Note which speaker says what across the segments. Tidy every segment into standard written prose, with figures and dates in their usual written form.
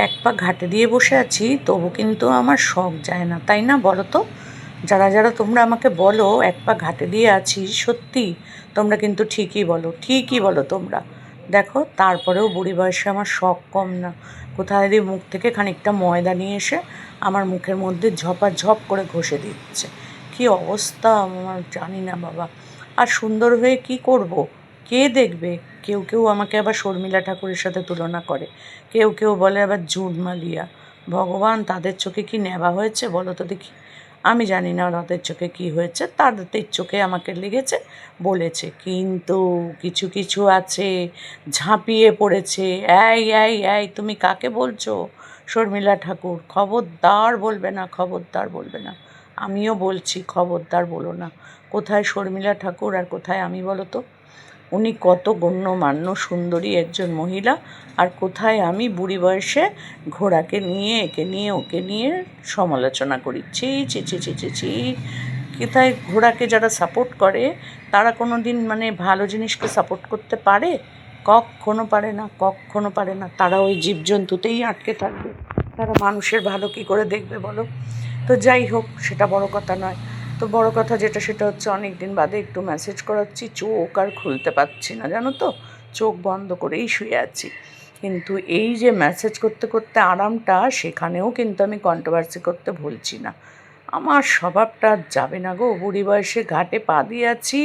Speaker 1: এক পা ঘাটে দিয়ে বসে আছি, তবু কিন্তু আমার শখ যায় না, তাই না বলো তো? যারা যারা তোমরা আমাকে বলো এক পা ঘাটে দিয়ে আছি, সত্যি তোমরা কিন্তু ঠিকই বলো, ঠিকই বলো তোমরা। দেখো, তারপরেও বুড়ি বয়সে আমার শখ কম না। কোথায় দিয়ে মুখ থেকে খানিকটা ময়দা নিয়ে এসে আমার মুখের মধ্যে ঝপাঝপ করে ঘষে দিচ্ছে। কি অবস্থা আমার জানি না বাবা। আর সুন্দর হয়ে কি করব? কে দেখবে? কেউ কেউ আমাকে আবার শর্মিলা ঠাকুরের সাথে তুলনা করে, কেউ কেউ বলে আবার জুন মালিয়া। ভগবান, তাদের চোখে কি নেবা হয়েছে বলো তো দেখি? আমি জানি না তাদের চোখে কি হয়েছে, তাদের চোখে আমাকে লেগেছে বলেছে, কিন্তু কিছু কিছু আছে ঝাঁপিয়ে পড়েছে। এই এই এই, তুমি কাকে বলছো? শর্মিলা ঠাকুর, খবরদার বলবে না, খবরদার বলবে না। আমিও বলছি, খবরদার বলো না। কোথায় শর্মিলা ঠাকুর আর কোথায় আমি বলো তো? উনি কত গণ্যমান্য সুন্দরী একজন মহিলা, আর কোথায় আমি বুড়ি বয়সে ঘোড়াকে নিয়ে একে নিয়ে ওকে নিয়ে সমালোচনা করি। ছি ছি ছি ছি ছি ছি। কোথায় ঘোড়াকে যারা সাপোর্ট করে তারা কোনো দিন মানে ভালো জিনিসকে সাপোর্ট করতে পারে? কখনো পারে না, কখনো পারে না। তারা ওই জীবজন্তুতেই আটকে থাকবে, তারা মানুষের ভালো কী করে দেখবে বলো? তো যাই হোক, সেটা বড় কথা নয়। তো বড় কথা যেটা, সেটা হচ্ছে অনেক দিন বাদে একটু মেসেজ করাচ্ছি, চোখ আর খুলতে পারছি না, জানো তো? চোখ বন্ধ করেই শুয়ে আছি। কিন্তু এই যে মেসেজ করতে করতে আরামটা, সেখানেও কিন্তু আমি কন্ট্রোভার্সি করতে ভুলছি না। আমার স্বভাবটা আর যাবে না গো। বুড়ি বয়সে ঘাটে পা দিয়ে আছি,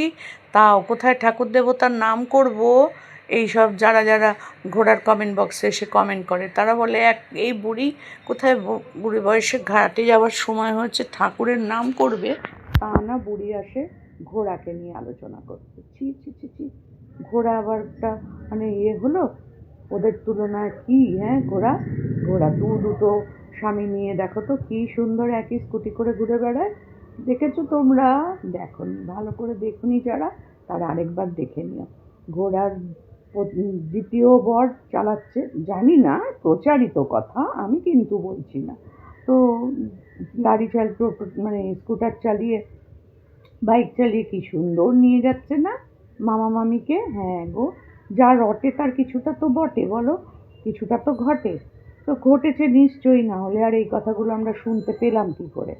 Speaker 1: তাও কোথায় ঠাকুর দেবতার নাম করব। এইসব যারা যারা ঘোড়ার কমেন্ট বক্সে এসে কমেন্ট করে, তারা বলে এই বুড়ি কোথায় বুড়ি বয়সে ঘাটে যাওয়ার সময় হচ্ছে ঠাকুরের নাম করবে, তা না বুড়ি আসে ঘোড়াকে নিয়ে আলোচনা করতে। ছি ছি ছি ছি। ঘোড়া আবার একটা মানে হলো ওদের তুলনায় কি? হ্যাঁ, ঘোড়া ঘোড়া দুটো স্বামী নিয়ে দেখো তো কি সুন্দর একই স্কুটি করে ঘুরে বেড়ায়। দেখেছো তোমরা? দেখোনি, ভালো করে দেখুনি যারা, তারা আরেকবার দেখে নিও। ঘোড়ার দ্বিতীয় বর চালাচ্ছে, জানি না, প্রচারিত কথা, আমি কিন্তু বলছি না। তো গাড়ি মানে স্কুটার চালিয়ে, বাইক চালিয়ে কি সুন্দর নিয়ে যাচ্ছে না মামা মামিকে? হ্যাঁ গো, যা রটে তার কিছুটা তো বটে বলো, কিছুটা তো ঘটে। তো ঘটেছে নিশ্চয়ই, না হলে আর এই কথাগুলো আমরা শুনতে পেলাম কি করে?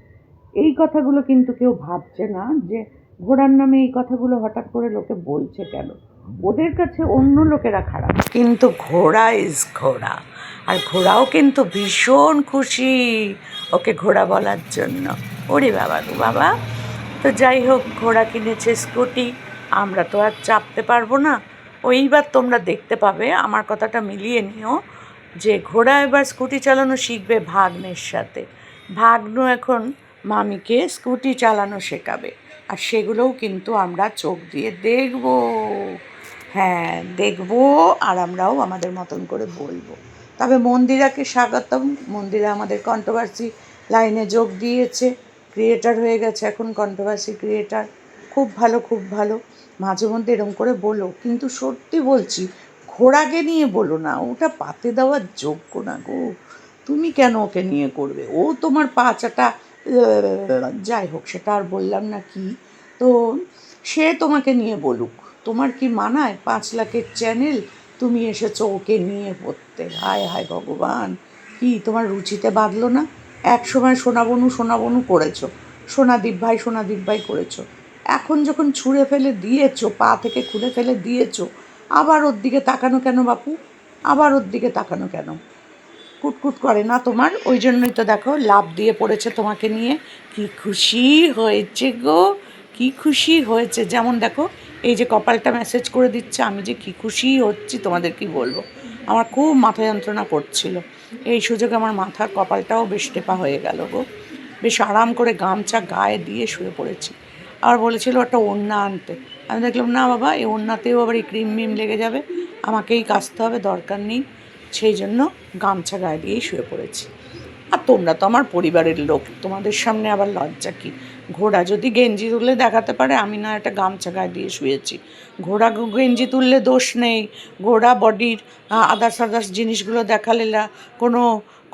Speaker 1: এই কথাগুলো কিন্তু কেউ ভাবছে না যে ঘোড়ার নামে এই কথাগুলো হঠাৎ করে লোকে বলছে কেন। ওদের কাছে অন্য লোকেরা খারাপ, কিন্তু ঘোড়া ইজ ঘোড়া। আর ঘোড়াও কিন্তু ভীষণ খুশি ওকে ঘোড়া বলার জন্য। ওরে বাবা গো বাবা। তো যাই হোক, ঘোড়া কিনেছে স্কুটি, আমরা তো আর চাপতে পারবো না। ওইবার তোমরা দেখতে পাবে, আমার কথাটা মিলিয়ে নিও, যে ঘোড়া এবার স্কুটি চালানো শিখবে ভাগ্নের সাথে। ভাগ্ন এখন মামিকে স্কুটি চালানো শেখাবে, আর সেগুলোও কিন্তু আমরা চোখ দিয়ে দেখব। হ্যাঁ, দেখবো, আর আমরাও আমাদের মতন করে বলবো। তবে মন্দিরাকে স্বাগতম। মন্দিরা আমাদের কন্ট্রোভার্সি লাইনে যোগ দিয়েছে, ক্রিয়েটার হয়ে গেছে এখন, কন্ট্রোভার্সি ক্রিয়েটার। খুব ভালো, খুব ভালো। মাঝে মধ্যে এরম করে বলো, কিন্তু সত্যি বলছি, ঘোড়াকে নিয়ে বলো না, ওটা পাতে দেওয়ার যোগ্য না গো। তুমি কেন ওকে নিয়ে করবে? ও তোমার পা চাটা, যাই হোক, সেটা আর বললাম না। কি তো, সে তোমাকে নিয়ে বলুক, তোমার কি মানায়? 5 লাখের চ্যানেল, তুমি এসেছো ওকে নিয়ে পড়তে। হায় হায় ভগবান, কি তোমার রুচিতে বাঁধলো না? এক সময় সোনাবনু করেছো, সোনাদীপ ভাই করেছো। এখন যখন ছুঁড়ে ফেলে দিয়েছো, পা থেকে খুলে ফেলে দিয়েছো, আবার ওর দিকে তাকানো কেন বাপু? আবার ওর দিকে তাকানো কেন? কুটকুট করে না তোমার? ওই জন্যই তো দেখো লাফ দিয়ে পড়েছে তোমাকে নিয়ে। কি খুশি হয়েছে গো, কি খুশি হয়েছে! যেমন দেখো, এই যে কপালটা মেসেজ করে দিচ্ছে, আমি যে কি খুশি হচ্ছি তোমাদের কি বলবো। আমার খুব মাথা যন্ত্রণা করছিল, এই সুযোগে আমার মাথার কপালটাও বেশ টেপা হয়ে গেল গো। বেশ আরাম করে গামছা গায়ে দিয়ে শুয়ে পড়েছি। আর বলেছিল একটা ওড়না আনতে, আমি দেখলাম না বাবা, এই ওড়নাতেও আবার এই ক্রিম মিম লেগে যাবে, আমাকেই কাচতে হবে, দরকার নেই। সেই জন্য গামছা গায়ে দিয়েই শুয়ে পড়েছি। আর তোমরা তো আমার পরিবারের লোক, তোমাদের সামনে আবার লজ্জা কি? ঘোড়া যদি গেঞ্জি তুলে দেখাতে পারে, আমি না একটা গামছা গায়ে দিয়ে শুয়েছি। ঘোড়া গেঞ্জি তুললে দোষ নেই, ঘোড়া বডির আদার্স জিনিসগুলো দেখালে কোনো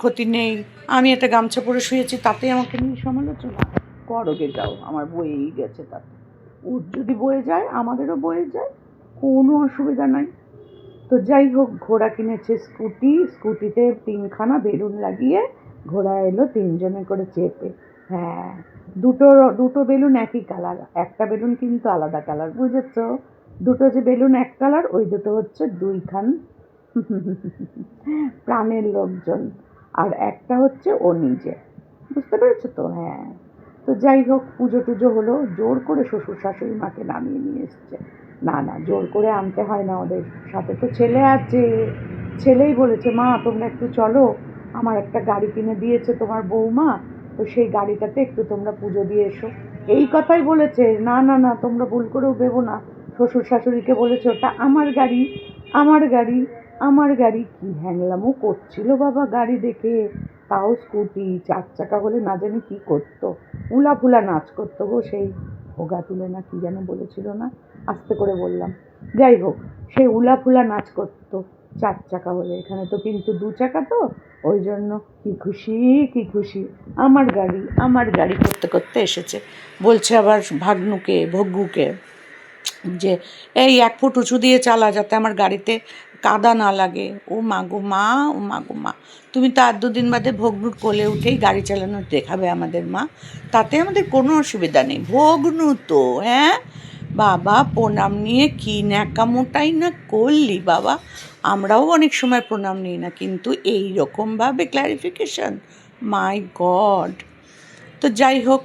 Speaker 1: ক্ষতি নেই। আমি একটা গামছা পরে শুয়েছি, তাতেই আমাকে নিয়ে সমালোচনা করো, গে যাও, আমার বয়েই গেছে তাতে। ওর যদি বয়ে যায় আমাদেরও বয়ে যায়, কোনো অসুবিধা নাই। তো যাই হোক, ঘোড়া কিনেছে স্কুটিতে 3খানা বেলুন লাগিয়ে ঘোড়া এলো 3জনে করে চেপে। হ্যাঁ, দুটো দুটো বেলুন একই কালার, একটা বেলুন কিন্তু আলাদা কালার, বুঝেছো? দুটো যে বেলুন এক কালার, ওই দুটো হচ্ছে 2খান প্রাণের লোকজন, আর একটা হচ্ছে ও নিজে। বুঝতে পেরেছো তো? হ্যাঁ। তো যাই হোক, পুজো টুজো হলো, জোর করে শ্বশুর শাশুড়ি মাকে নামিয়ে নিয়ে এসছে। না না, জোর করে আনতে হয় না, ওদের সাথে তো ছেলে আছে। ছেলেই বলেছে, মা তোমরা একটু চলো, আমার একটা গাড়ি কিনে দিয়েছে তোমার বৌমা, তো সেই গাড়িটাতে একটু তোমরা পুজো দিয়ে এসো। এই কথাই বলেছে। না না না, তোমরা ভুল করেও ভেবো না, শ্বশুর শাশুড়িকে বলেছে ওটা আমার গাড়ি, আমার গাড়ি, আমার গাড়ি। কি হ্যাংলামও করছিল বাবা গাড়ি দেখে, তাও স্কুটি, 4 চাকা হলে না জানি কি করতো, উলাফুলা নাচ করতো গো, সেই ভোগা তুলে না কি যেন বলেছিল না, আস্তে করে বললাম। যাই হোক, সেই উলাফুলা নাচ করতো 4 চাকা হলে, এখানে তো কিন্তু 2 চাকা, তো ওই জন্য কি খুশি, কি খুশি, আমার গাড়ি, আমার গাড়ি করতে করতে এসেছে। বলছে আবার ভগ্গুকে যে এই 1 ফুট উঁচু দিয়ে চালা, যাতে আমার গাড়িতে কাদা না লাগে। ও মা গো মা, ও মা গো মা, তুমি তো 2 দিন বাদে ভগ্নুর কোলে উঠেই গাড়ি চালানো দেখাবে আমাদের মা, তাতে আমাদের কোনো অসুবিধা নেই। ভগ্নু তো, হ্যাঁ বাবা, প্রণাম নিয়ে কী ন্যাকামোটাই না করলি বাবা। আমরাও অনেক সময় প্রণাম নিই না, কিন্তু এই রকমভাবে ক্ল্যারিফিকেশন, মাই গড। তো যাই হোক,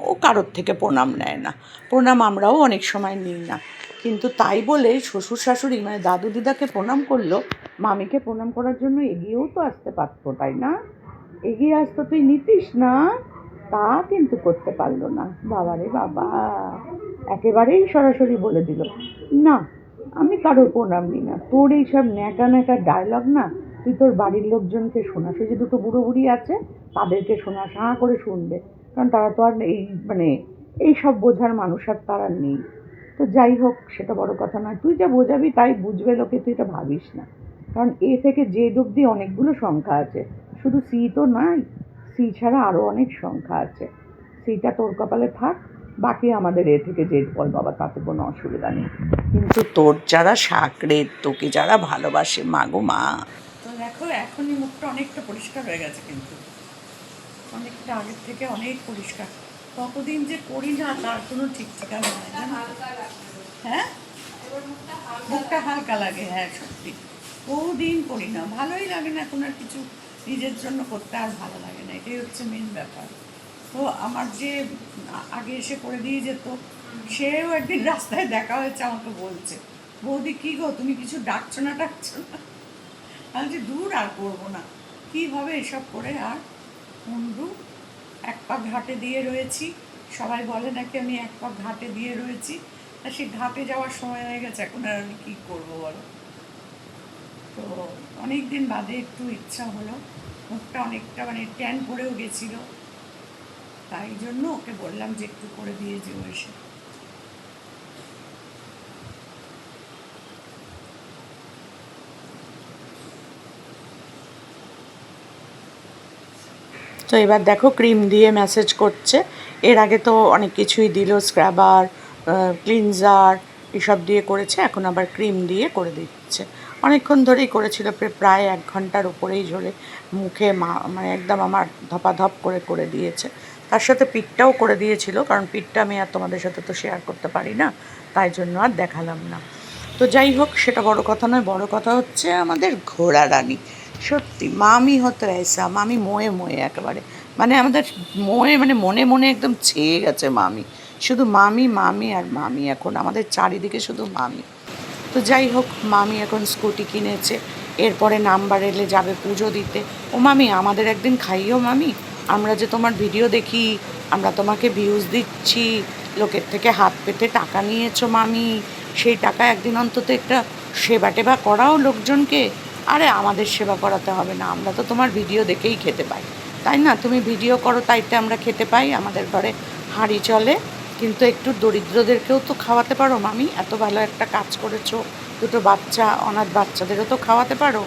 Speaker 1: ও কারোর থেকে প্রণাম নেয় না, প্রণাম আমরাও অনেক সময় নিই না, কিন্তু তাই বলে শ্বশুর শাশুড়ি মানে দাদু দিদাকে প্রণাম করলো, মামিকে প্রণাম করার জন্য এগিয়েও তো আসতে পারতো, তাই না? এগিয়ে আসতো, তুই নিতিস না, তা কিন্তু করতে পারলো না। বাবারে বাবা, একেবারেই সরাসরি বলে দিল, না আমি কারোর প্রণাম নিই না, তোর এইসব ন্যাকা ন্যাকা ডায়লগ না তুই তোর বাড়ির লোকজনকে শোনাস, ওই যে 2টো বুড়ো বুড়ি আছে তাদেরকে শোনাস, হাঁ করে শুনবে, কারণ তারা তো আর এই মানে এই সব বোঝার মানুষ আর তারা নেই। তো যাই হোক, সেটা বড় কথা নয়, তুই যা বোঝাবি তাই বুঝবে লোকে, তুই এটা ভাবিস না, কারণ এ থেকে জেড অবধি অনেকগুলো সংখ্যা আছে, শুধু সি তো নাই, সি ছাড়া আরও অনেক সংখ্যা আছে, সিটা তোর কপালে থাক, বাকি আমাদের এ থেকে জেড বল বাবা, তাতে কোনো অসুবিধা নেই, কিন্তু তোর যারা সাকরে, তোকে যারা ভালোবাসে, মা গো মা। তো দেখো, এখনই মুখটা অনেকটা পরিষ্কার হয়ে গেছে, কিন্তু অনেকটা আগের থেকে অনেক পরিষ্কার। কতদিন যে করি না তার কোনো ঠিক ঠিকানা হয় না। হ্যাঁ, মুখটা হালকা লাগে, হ্যাঁ সত্যি, বহুদিন করি না, ভালোই লাগে না এখন আর কিছু নিজের জন্য করতে, আর ভালো লাগে না, এটাই হচ্ছে মেন ব্যাপার। তো আমার যে আগে এসে করে দিয়ে যেত, সেও একদিন রাস্তায় দেখা হয়েছে, আমাকে বলছে, বৌদি কী গো তুমি কিছু ডাকছো না? আমি যে দূর আর করবো না, কী হবে এসব করে আর। মুন্ডু 1 পা ঘাটে দিয়ে রয়েছি, সবাই বলে নাকি আমি 1 পা ঘাটে দিয়ে রয়েছি, তা সেই ঘাটে যাওয়ার সময় হয়ে গেছে, এখন আর আমি কী করবো বলো। তো অনেক দিন বাদে একটু ইচ্ছা হলো, মুখটা অনেকটা মানে ট্যান পড়েও গেছিলো, তাই জন্য ওকে বললাম যে একটু করে দিয়ে যেও এসে। তো এবার দেখো ক্রিম দিয়ে ম্যাসেজ করছে, এর আগে তো অনেক কিছুই দিল, স্ক্রাবার, ক্লিনজার এসব দিয়ে করেছে, এখন আবার ক্রিম দিয়ে করে দিচ্ছে। অনেকক্ষণ ধরেই করেছিল, প্রায় 1 ঘন্টার উপরেই ঝরে মুখে মানে একদম আমার ধপাধপ করে করে দিয়েছে। তার সাথে পিঠটাও করে দিয়েছিল, কারণ পিঠটা আমি আর তোমাদের সাথে তো শেয়ার করতে পারি না, তাই জন্য আর দেখালাম না। তো যাই হোক, সেটা বড় কথা নয়, বড় কথা হচ্ছে আমাদের ঘোড়া রানী। সত্যি মামি হতো এসা, মামি মোয়ে মোয়ে একেবারে, মানে আমাদের মোয়ে মানে মনে মনে একদম ছেয়ে গেছে মামি, শুধু মামি মামি আর মামি, এখন আমাদের চারিদিকে শুধু মামি। তো যাই হোক, মামি এখন স্কুটি কিনেছে, এরপরে নাম্বার এলে যাবে পুজো দিতে। ও মামি, আমাদের একদিন খাইও মামি, আমরা যে তোমার ভিডিও দেখি, আমরা তোমাকে ভিউজ দিচ্ছি, লোকের থেকে হাত পেতে টাকা নিয়েছো মামি, সেই টাকা একদিন অন্তত একটা সেবা টেবা করাও লোকজনকে। আরে আমাদের সেবা করাতে হবে না, আমরা তো তোমার ভিডিও দেখেই খেতে পাই, তাই না? তুমি ভিডিও করো তাইতে আমরা খেতে পাই, আমাদের ঘরে হাঁড়ি চলে, কিন্তু একটু দরিদ্রদেরকেও তো খাওয়াতে পারো মামি, এত ভালো একটা কাজ করেছো, 2টো বাচ্চা, অনাথ বাচ্চাদেরও তো খাওয়াতে পারো।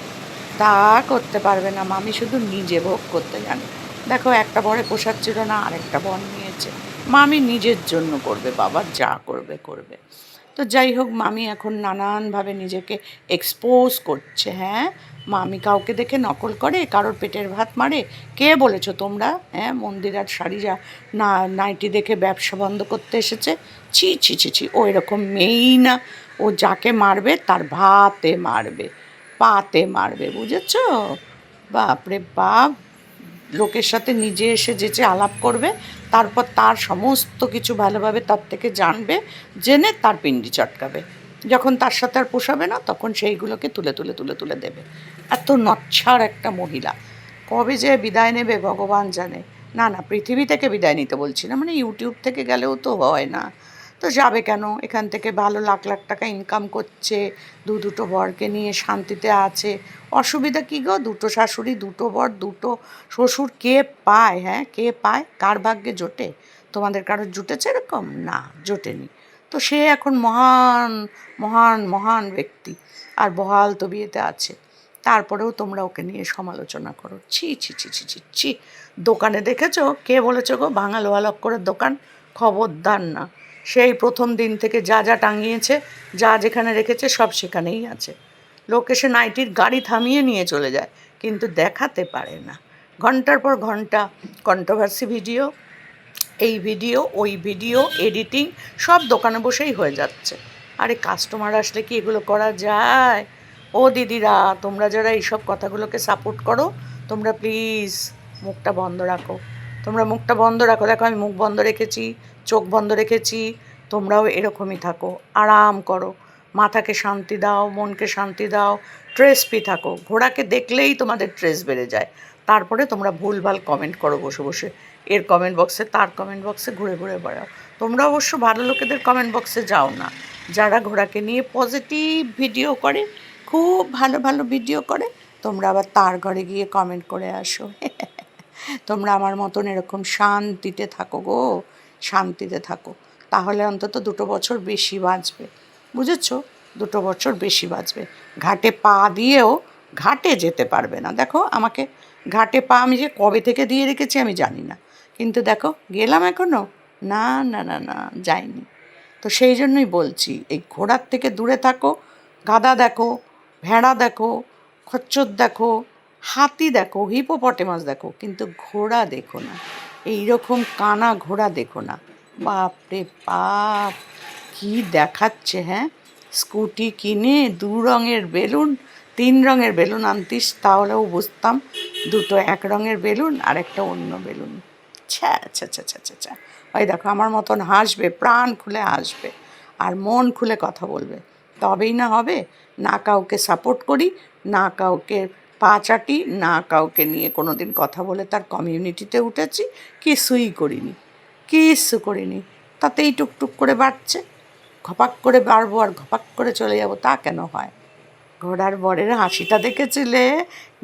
Speaker 1: তা করতে পারবে না মামি, শুধু নিজে ভোগ করতে জানে। দেখো, একটা বরে পোষাচ্ছিল না, আরেকটা বর নিয়েছে, মামি নিজের জন্য করবে বাবা, যা করবে করবে। তো যাই হোক, মামি এখন নানানভাবে নিজেকে এক্সপোজ করছে। হ্যাঁ, মামি কাউকে দেখে নকল করে, কারোর পেটের ভাত মারে? কে বলেছো তোমরা? হ্যাঁ, মন্দির আর শাড়ি যা না নাইটি দেখে ব্যবসা বন্ধ করতে এসেছে? ছি ছি ছি ছি, ও এরকম মেয়েই না। ও যাকে মারবে তার ভাতে মারবে, পাতে মারবে, বুঝেছ? বাপরে বাপ, লোকের সাথে নিজে এসে যেচে আলাপ করবে, তারপর তার সমস্ত কিছু ভালোভাবে তার থেকে জানবে, জেনে তার পিণ্ডি চটকাবে। যখন তার সাথে আর পোষাবে না, তখন সেইগুলোকে তুলে তুলে তুলে তুলে দেবে। এত নচ্ছার একটা মহিলা, কবে যে বিদায় নেবে ভগবান জানে। না না, পৃথিবী থেকে বিদায় নিতে বলছি না, মানে ইউটিউব থেকে গেলেও তো হয় না। তো যাবে কেন? এখান থেকে ভালো লাখ লাখ টাকা ইনকাম করছে, দুটো বরকে নিয়ে শান্তিতে আছে। অসুবিধা কী গো? দুটো শাশুড়ি, দুটো বর, দুটো শ্বশুর কে পায়? হ্যাঁ, কে পায়? কার ভাগ্যে জোটে? তোমাদের কারোর জুটেছে এরকম? না, জোটেনি। তো সে এখন মহান মহান মহান ব্যক্তি, আর বহাল তো বিয়েতে আছে। তারপরেও তোমরা ওকে নিয়ে সমালোচনা করো। ছি ছি ছি ছি ছি ছি। দোকানে দেখেছো? কে বলেছো গো ভাঙা লোহা লক্করের দোকান? খবরদার না। সেই প্রথম দিন থেকে যা যা টাঙিয়েছে, যা যেখানে রেখেছে, সব সেখানেই আছে। লোক এসে নাইটির গাড়ি থামিয়ে নিয়ে চলে যায়, কিন্তু দেখাতে পারে না। ঘন্টার পর ঘন্টা কন্ট্রোভার্সি ভিডিও, এই ভিডিও ওই ভিডিও এডিটিং, সব দোকানে বসেই হয়ে যাচ্ছে। আরে কাস্টমার আসলে কি এগুলো করা যায়? ও দিদিরা, তোমরা যারা এইসব কথাগুলোকে সাপোর্ট করো, তোমরা প্লিজ মুখটা বন্ধ রাখো। তোমরা মুখটা বন্ধ রাখো। দেখো, আমি মুখ বন্ধ রেখেছি, চোখ বন্ধ রেখেছি। তোমরাও এরকমই থাকো, আরাম করো, মাথাকে শান্তি দাও, মনকে শান্তি দাও, ট্রেস ফ্রি থাকো। ঘোড়াকে দেখলেই তোমাদের ট্রেস বেড়ে যায়। তারপরে তোমরা ভুলভাল কমেন্ট করো বসে বসে, এর কমেন্ট বক্সে, তার কমেন্ট বক্সে ঘুরে ঘুরে বেড়াও। তোমরা অবশ্য ভালো লোকেদের কমেন্ট বক্সে যাও না, যারা ঘোড়াকে নিয়ে পজিটিভ ভিডিও করে, খুব ভালো ভালো ভিডিও করে, তোমরা আবার তার ঘরে গিয়ে কমেন্ট করে আসো। তোমরা আমার মতন এরকম শান্তিতে থাকো গো, শান্তিতে থাকো, তাহলে অন্তত 2 বছর বেশি বাঁচবে, বুঝেছো? 2 বছর বেশি বাঁচবে। ঘাটে পা দিয়েও ঘাটে যেতে পারবে না। দেখো আমাকে, ঘাটে পা আমি যে কবে থেকে দিয়ে রেখেছি আমি জানি না, কিন্তু দেখো গেলাম এখনও? না না না না, যাইনি। তো সেই জন্যই বলছি, এই ঘোড়ার থেকে দূরে থাকো। গাধা দেখো, ভেড়া দেখো, খচ্চর দেখো, হাতি দেখো, হিপোপটেমাস দেখো, কিন্তু ঘোড়া দেখো না। এইরকম কানা ঘোড়া দেখো না। বাপরে বাপ, কী দেখাচ্ছে! হ্যাঁ, স্কুটি কিনে 2 রঙের বেলুন, 3 রঙের বেলুন আনতিস তাহলেও বুঝতাম। দুটো 1 রঙের বেলুন আর একটা অন্য বেলুন। ছ্যা ছ্যা ছ্যা ছ্যা ছ্যা ছ্যা। ওই দেখো আমার মতন হাসবে, প্রাণ খুলে হাসবে, আর মন খুলে কথা বলবে, তবেই না হবে। না কাউকে সাপোর্ট করি, না কাউকে পা চাটি, না কাউকে নিয়ে কোনো দিন কথা বলে তার কমিউনিটিতে উঠেছি, কিছুই করিনি, কিচ্ছু করিনি। তাতেই টুকটুক করে বাড়ছে। ঘপাক করে বাড়বো আর ঘপাক করে চলে যাব, তা কেন হয়? ঘোড়ার বরের হাসিটা দেখেছিলে?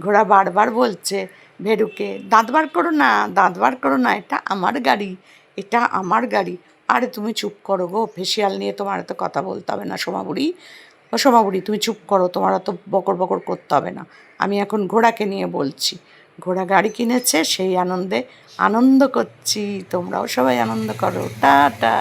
Speaker 1: ঘোড়া বারবার বলছে ভেরুকে, দাঁত বার করো না, দাঁত বার করো না, এটা আমার গাড়ি, এটা আমার গাড়ি। আরে তুমি চুপ করো গো, ফেসিয়াল নিয়ে তোমার এত কথা বলতে হবে না সোমাবুড়ি। ও সোমাবুড়ি, তুমি চুপ করো, তোমার অত বকর বকর করতে হবে না। আমি এখন ঘোড়াকে নিয়ে বলছি। ঘোড়া গাড়ি কিনেছে, সেই আনন্দে আনন্দ করছি। তোমরাও সবাই আনন্দ করো। টাটা।